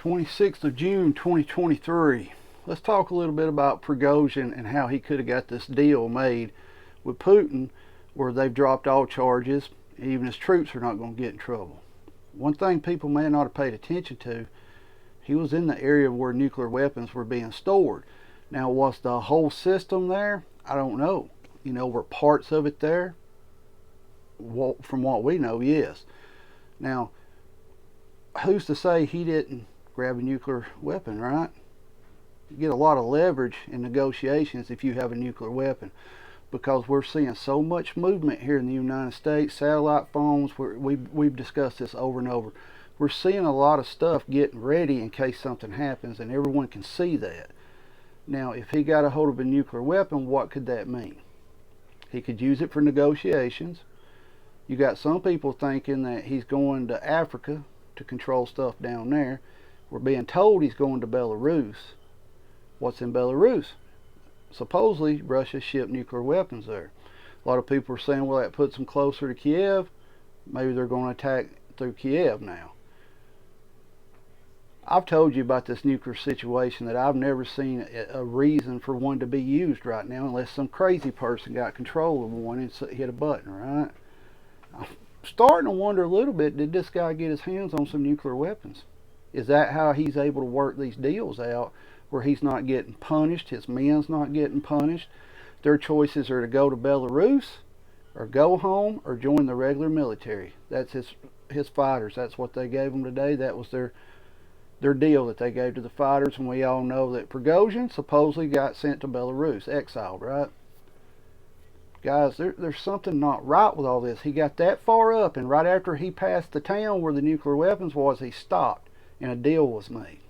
26th of June 2023. Let's talk a little bit about Prigozhin and how he could have got this deal made with Putin where they've dropped all charges. Even his troops are not going to get in trouble. One thing people may not have paid attention to, he was in the area where nuclear weapons were being stored. Now, was the whole system there? I don't know. Were parts of it there? Well, from what we know, yes. Now, who's to say he didn't grab a nuclear weapon, right? You get a lot of leverage in negotiations if you have a nuclear weapon, because we're seeing so much movement here in the United States. Satellite phones, we've discussed this over and over. We're seeing a lot of stuff getting ready in case something happens, and everyone can see that. Now, if he got a hold of a nuclear weapon, what could that mean? He could use it for negotiations. You got some people thinking that he's going to Africa to control stuff down there. We're being told he's going to Belarus. What's in Belarus? Supposedly, Russia shipped nuclear weapons there. A lot of people are saying, well, that puts them closer to Kiev. Maybe they're going to attack through Kiev now. I've told you about this nuclear situation that I've never seen a reason for one to be used right now unless some crazy person got control of one and hit a button, right? I'm starting to wonder a little bit, did this guy get his hands on some nuclear weapons? Is that how he's able to work these deals out where he's not getting punished, his men's not getting punished? Their choices are to go to Belarus or go home or join the regular military. That's his fighters. That's what they gave them today. That was their deal that they gave to the fighters, and we all know that Prigozhin supposedly got sent to Belarus, exiled, right? Guys, there's something not right with all this. He got that far up, and right after he passed the town where the nuclear weapons was, he stopped, and a deal was made.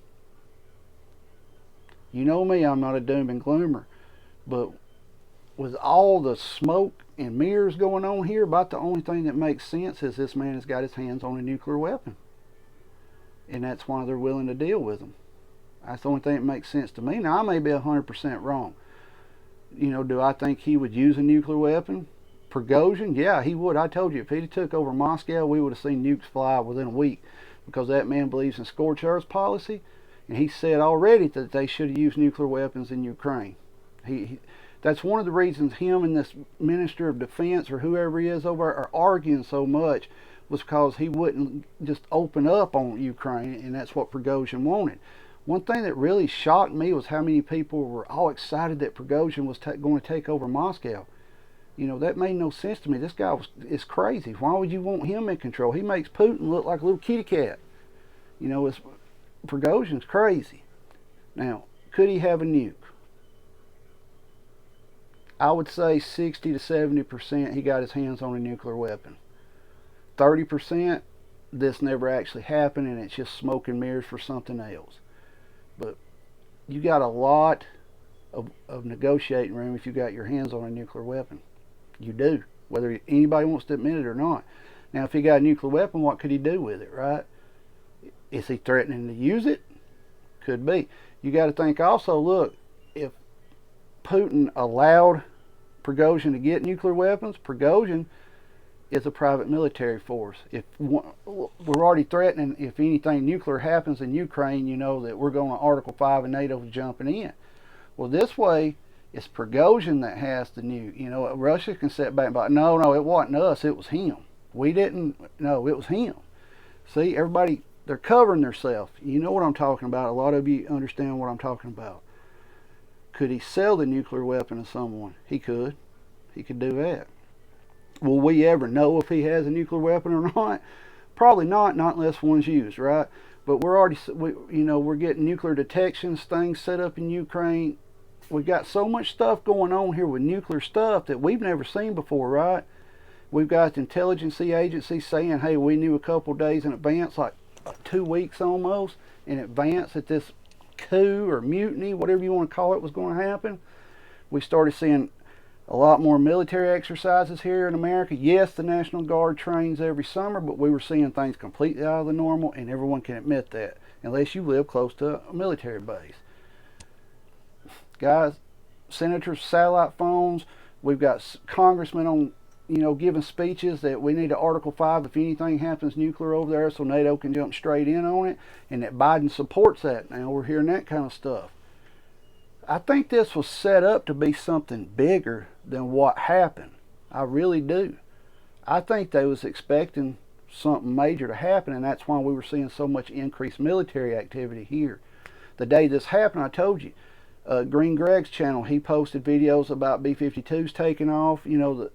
You know me, I'm not a doom and gloomer, but with all the smoke and mirrors going on here, about the only thing that makes sense is this man has got his hands on a nuclear weapon. And that's why they're willing to deal with him. That's the only thing that makes sense to me. Now, I may be 100% wrong. Do I think he would use a nuclear weapon? Prigozhin? Yeah, he would. I told you, if he'd took over Moscow, we would have seen nukes fly within a week, because that man believes in scorched earth policy, and he said already that they should have used nuclear weapons in Ukraine. That's one of the reasons him and this Minister of Defense, or whoever he is over there, are arguing so much, was because he wouldn't just open up on Ukraine, and that's what Prigozhin wanted. One thing that really shocked me was how many people were all excited that Prigozhin was going to take over Moscow. That made no sense to me. This guy is crazy. Why would you want him in control? He makes Putin look like a little kitty cat. Prigozhin's crazy. Now, could he have a nuke? I would say 60 to 70% he got his hands on a nuclear weapon. 30%, this never actually happened, and it's just smoke and mirrors for something else. But you got a lot of negotiating room if you got your hands on a nuclear weapon. You do, whether anybody wants to admit it or not. Now, if he got a nuclear weapon, what could he do with it, right? Is he threatening to use it? Could be. You got to think also, look, if Putin allowed Prigozhin to get nuclear weapons, Prigozhin is a private military force. If we're already threatening, if anything nuclear happens in Ukraine, that we're going to Article 5 and NATO's jumping in. Well, this way, it's Prigozhin that has the nuke. Russia can sit back and be like, no, it wasn't us, it was him. We didn't, no, it was him. See, everybody, they're covering themselves. You know what I'm talking about. A lot of you understand what I'm talking about. Could he sell the nuclear weapon to someone? He could. He could do that. Will we ever know if he has a nuclear weapon or not? Probably not unless one's used, right? But we're getting nuclear detection things set up in Ukraine. We've got so much stuff going on here with nuclear stuff that we've never seen before, right? We've got the intelligence agencies saying, hey, we knew a couple days in advance, like 2 weeks almost, in advance that this coup or mutiny, whatever you want to call it, was going to happen. We started seeing a lot more military exercises here in America. Yes, the National Guard trains every summer, but we were seeing things completely out of the normal, and everyone can admit that, unless you live close to a military base. Guys, senators, satellite phones, we've got congressmen on giving speeches that we need an Article 5 if anything happens nuclear over there so NATO can jump straight in on it, and that Biden supports that. Now we're hearing that kind of stuff. I think this was set up to be something bigger than what happened. I really do. I think they was expecting something major to happen, and that's why we were seeing so much increased military activity here. The day this happened, I told you, Green Greg's channel, he posted videos about B-52s taking off, the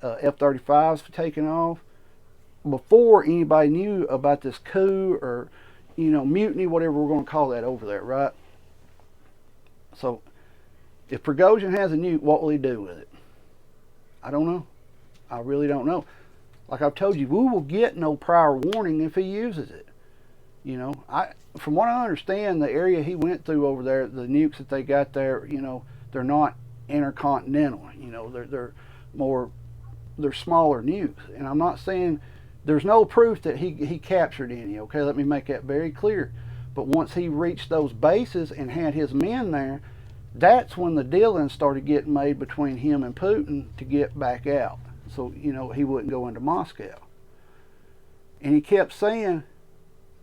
F-35s taking off, before anybody knew about this coup or, mutiny, whatever we're going to call that over there, right? So, if Prigozhin has a nuke, what will he do with it? I don't know. I really don't know. Like I've told you, we will get no prior warning if he uses it. From what I understand, the area he went through over there, the nukes that they got there, they're not intercontinental. They're smaller nukes. And I'm not saying, there's no proof that he captured any, okay? Let me make that very clear. But once he reached those bases and had his men there, that's when the dealings started getting made between him and Putin to get back out. So, he wouldn't go into Moscow. And he kept saying,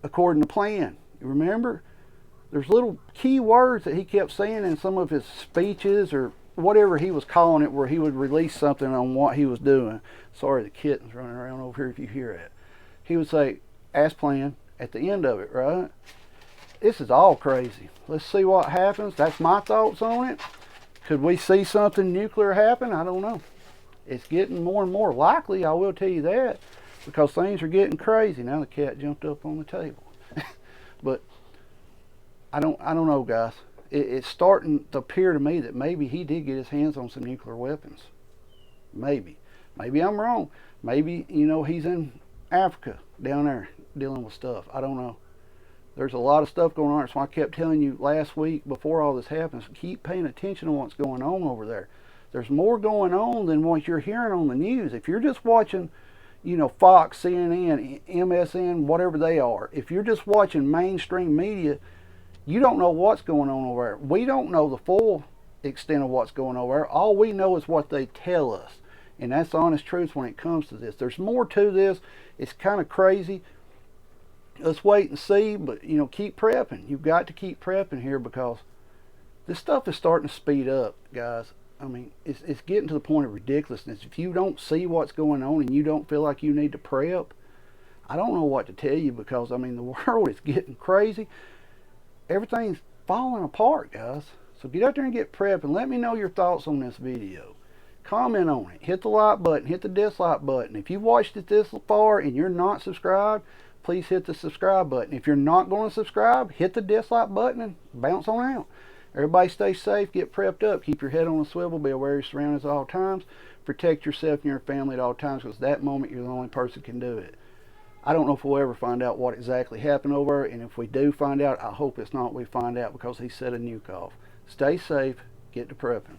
according to plan. You remember? There's little key words that he kept saying in some of his speeches or whatever he was calling it, where he would release something on what he was doing. Sorry, the kitten's running around over here if you hear it. He would say, as planned, at the end of it, right? This is all crazy. Let's see what happens. That's my thoughts on it. Could we see something nuclear happen? I don't know. It's getting more and more likely, I will tell you that, because things are getting crazy. Now the cat jumped up on the table. But I don't know, guys. It's starting to appear to me that maybe he did get his hands on some nuclear weapons. Maybe I'm wrong. Maybe, he's in Africa down there dealing with stuff. I don't know. There's a lot of stuff going on. That's why I kept telling you last week before all this happens, keep paying attention to what's going on over there. There's more going on than what you're hearing on the news. If you're just watching, Fox, CNN, MSN, whatever they are, if you're just watching mainstream media, you don't know what's going on over there. We don't know the full extent of what's going on over there. All we know is what they tell us. And that's the honest truth when it comes to this. There's more to this. It's kind of crazy. Let's wait and see, but keep prepping. You've got to keep prepping here, because this stuff is starting to speed up, guys. I mean, it's getting to the point of ridiculousness. If you don't see what's going on and you don't feel like you need to prep, I don't know what to tell you, because the world is getting crazy. Everything's falling apart, guys. So get out there and get prepped, and let me know your thoughts on this video. Comment on it. Hit the like button. Hit the dislike button. If you've watched it this far and you're not subscribed, please hit the subscribe button. If you're not going to subscribe, hit the dislike button and bounce on out. Everybody stay safe, get prepped up, keep your head on a swivel, be aware of your surroundings at all times, protect yourself and your family at all times, because that moment you're the only person who can do it. I don't know if we'll ever find out what exactly happened over there, and if we do find out, I hope it's not we find out because he set a nuke off. Stay safe, get to prepping.